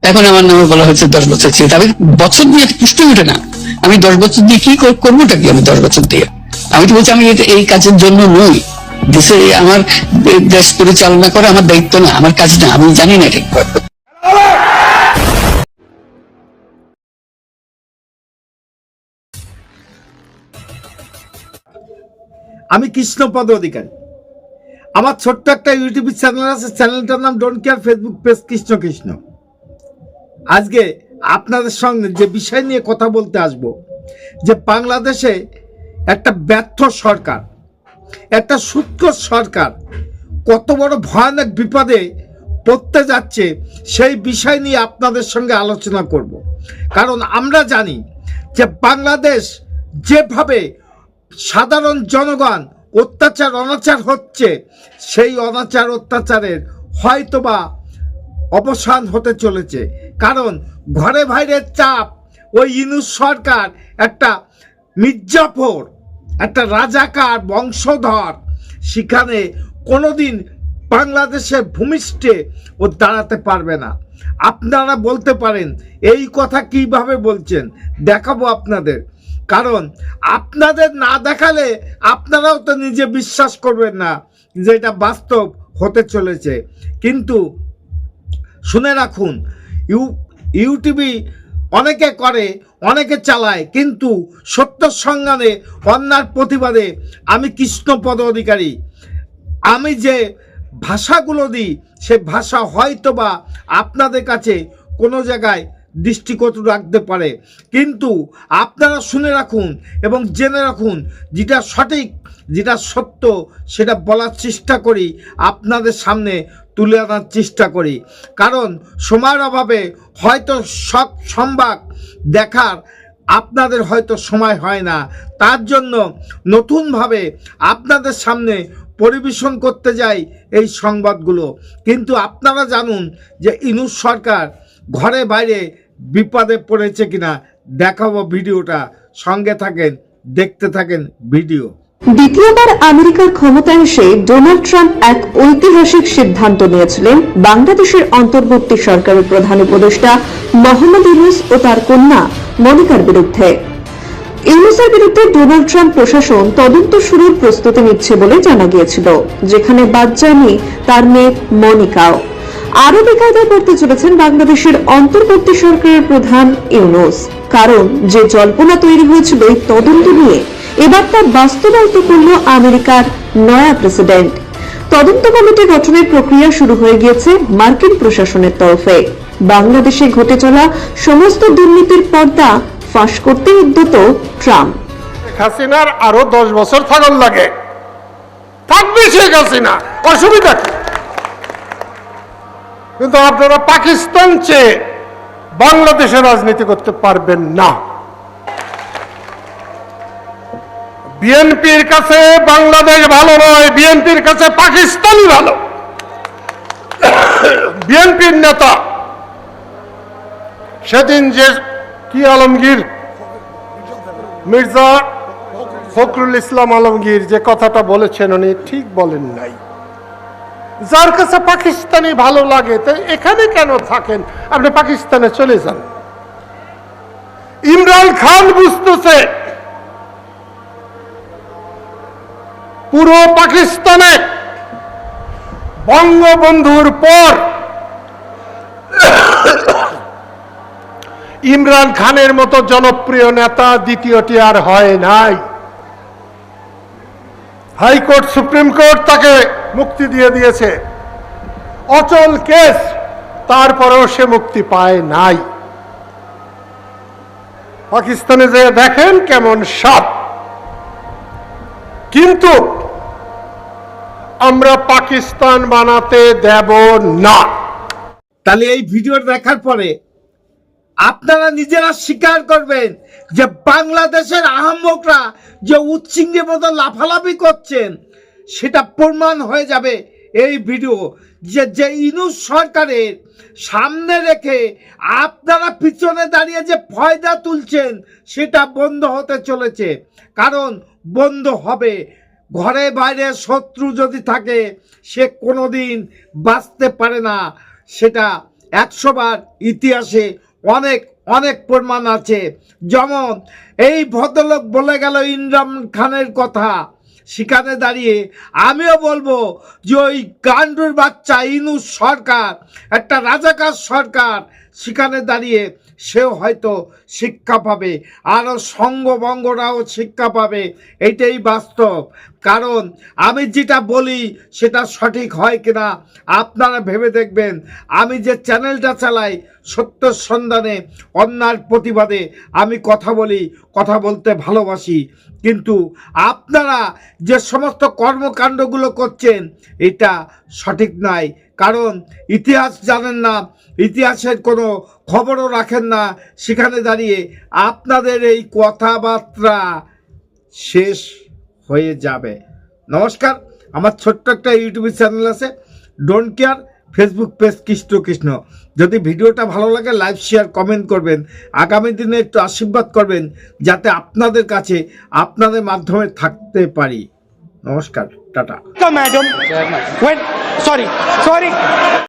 এখন আমার নামে বলা হচ্ছে 10 বছর ছিল, আমি বছর দিয়ে পুষ্ট উঠে না। আমি 10 বছর দিয়ে কি করবোটা কি? আমি 10 বছর দিয়ে আমি তো বলছি আমি এই কাজের জন্য নই। দেশে আমার দেশ পরিচালনা করা আমার দায়িত্ব না, আমার কাজ না, আমি জানি না ঠিক। আমি কৃষ্ণপদ অধিকারী। আমার ছোট্ট একটা ইউটিউব চ্যানেল আছে, চ্যানেলটার নাম don't care, Facebook page Krishna Krishna. আজকে আপনাদের সঙ্গে যে বিষয় নিয়ে কথা বলতে আসব, যে বাংলাদেশে একটা ব্যর্থ সরকার, একটা সুৎখোর সরকার কত বড় ভয়ানক বিপদে পড়তে যাচ্ছে, সেই বিষয় নিয়ে আপনাদের সঙ্গে আলোচনা করব। কারণ আমরা জানি যে বাংলাদেশ যেভাবে সাধারণ জনগণ অত্যাচার অনাচার হচ্ছে, সেই অনাচার অত্যাচারের হয়তোবা অবসান হতে চলেছে। কারণ ঘরে বাইরের চাপ, ওই ইউনূস সরকার একটা মির্জাফর, একটা রাজাকার বংশধর, সেখানে কোনোদিন বাংলাদেশের ভূমিষ্ঠে ও দাঁড়াতে পারবে না। আপনারা বলতে পারেন এই কথা কিভাবে বলছেন, দেখাবো আপনাদের। কারণ আপনাদের না দেখালে আপনারাও তো নিজে বিশ্বাস করবেন না যে এটা বাস্তব হতে চলেছে। কিন্তু শুনে রাখুন, ইউটিউবে অনেকে করে, অনেকে চালায়, কিন্তু সত্য সংগ্রামে অন্যার প্রতিবাদে আমি কৃষ্ণপদ অধিকারী। আমি যে ভাষাগুলো দিই, সে ভাষা হয়তোবা আপনাদের কাছে কোনো জায়গায় দৃষ্টিকটু রাখতে পারে, কিন্তু আপনারা শুনে রাখুন এবং জেনে রাখুন, যেটা সঠিক, যেটা সত্য, সেটা বলার চেষ্টা করি, আপনাদের সামনে তুলে আনার চেষ্টা করি। কারণ সময়ের অভাবে হয়তো সব সংবাদ দেখার আপনাদের হয়তো সময় হয় না, তার জন্য নতুনভাবে আপনাদের সামনে পরিবেশন করতে যাই এই সংবাদগুলো। কিন্তু আপনারা জানুন যে ইউনূস সরকার ঘরে বাইরে বিপদে পড়েছে কিনা। দেখাবো ভিডিওটা, সঙ্গে থাকেন, দেখতে থাকেন ভিডিও। দ্বিতীয়বার আমেরিকার ক্ষমতায় এসে ডোনাল্ড ট্রাম্প এক ঐতিহাসিক সিদ্ধান্ত নিয়েছিলেন বাংলাদেশের অন্তর্বর্তী সরকারের প্রধান উপদেষ্টা মোহাম্মদ ইউনূস ও তার কন্যা মনিকার বিরুদ্ধে। ইউনূসের বিরুদ্ধে ডোনাল্ড ট্রাম্প প্রশাসন তদন্ত শুরুর প্রস্তুতি নিচ্ছে বলে জানা গিয়েছিল, যেখানে বাদ যায়নি তার মেয়ে মনিকাও। আরো বেকায়দায় পড়তে চলেছেন বাংলাদেশের অন্তর্বর্তী সরকারের প্রধান ইউনূস। কারণ যে জল্পনা তৈরি হয়েছিল এই তদন্ত নিয়ে, এবার তা বাস্তবায়িত করল আমেরিকার নয়া প্রেসিডেন্ট। তদন্ত কমিটি গঠনের প্রক্রিয়া শুরু হয়ে গিয়েছে মার্কিন প্রশাসনের তরফে। বাংলাদেশে ঘটে চলা সমস্ত দুর্নীতির পর্দা ফাঁস করতে উদ্যত ট্রাম্প। হাসিনার আরো 10 বছর থাকার লাগে, থাকবে শেখ হাসিনা, অসুবিধা কি? কিন্তু আপনারা পাকিস্তান চেয়ে বাংলাদেশে রাজনীতি করতে পারবেন না। বিএনপির কাছে বাংলাদেশ ভালো নয়, বিএনপির কাছে পাকিস্তানই ভালো। বিএনপির নেতা সেদিন যে কি আলমগীর, মির্জা ফখরুল ইসলাম আলমগীর যে কথাটা বলেছেন, উনি ঠিক বলেন নাই। যার কাছে পাকিস্তানি ভালো লাগে, তো এখানে কেন থাকেন? আপনি পাকিস্তানে চলে যান। ইমরান খান বুঝতেছে পুরো পাকিস্তানে বঙ্গবন্ধুর পর ইমরান খানের মতো জনপ্রিয় নেতা দ্বিতীয়টি আর হয় নাই। হাইকোর্ট, সুপ্রিম কোর্ট তাকে মুক্তি দিয়ে দিয়েছে, অচল কেস, তারপরেও সে মুক্তি পায় নাই। পাকিস্তানে যে দেখেন কেমন সাপ। কিন্তু আমরা পাকিস্তান বানাতে দেব না। তাহলে এই ভিডিও দেখার পরে আপনারা নিজেরা স্বীকার করবেন যে বাংলাদেশের আহাম্মকরা যে উচ্ছিঙ্গের মতো লাফালাফি করছেন, সেটা প্রমাণ হয়ে যাবে এই ভিডিও। যে ইউনূস সরকারের সামনে রেখে আপনারা পিছনে দাঁড়িয়ে যে ফয়দা তুলছেন, সেটা বন্ধ হতে চলেছে। কারণ বন্ধ হবে। ঘরে বাইরে শত্রু যদি থাকে, সে কোনোদিন বাঁচতে পারে না। সেটা 100 বার ইতিহাসে অনেক অনেক প্রমাণ আছে। যেমন এই ভদ্রলোক বলে গেল ইমরান খানের কথা, সেখানে দাঁড়িয়ে আমিও বলবো যে ওই গান্ডুর বাচ্চা ইউনূস সরকার একটা রাজাকার সরকার, সেখানে দাঁড়িয়ে সেও হয়তো শিক্ষা পাবে, আরও সঙ্গবঙ্গরাও শিক্ষা পাবে। এটাই বাস্তব। কারণ আমি যেটা বলি সেটা সঠিক হয় কিনা আপনারা ভেবে দেখবেন। আমি যে চ্যানেলটা চালাই সত্যের সন্ধানে, অন্যায়ের প্রতিবাদে আমি কথা বলি, কথা বলতে ভালোবাসি। কিন্তু আপনারা যে সমস্ত কর্মকাণ্ডগুলো করছেন এটা সঠিক নয়। কারণ ইতিহাস জানেন না, ইতিহাসের কোনো খবরও রাখেন না, সেখানে দাঁড়িয়ে আপনাদের এই কথাবার্তা শেষ হয়ে যাবে। নমস্কার, আমার ছোট্ট একটা ইউটিউব চ্যানেল আছে don't care, Facebook page Krishna. যদি ভিডিওটা ভালো লাগে লাইক শেয়ার কমেন্ট করবেন, আগামী দিনে একটু আশীর্বাদ করবেন যাতে আপনাদের কাছে আপনাদের মাধ্যমে থাকতে পারি। নমস্কার, টাটা। Madam, when sorry.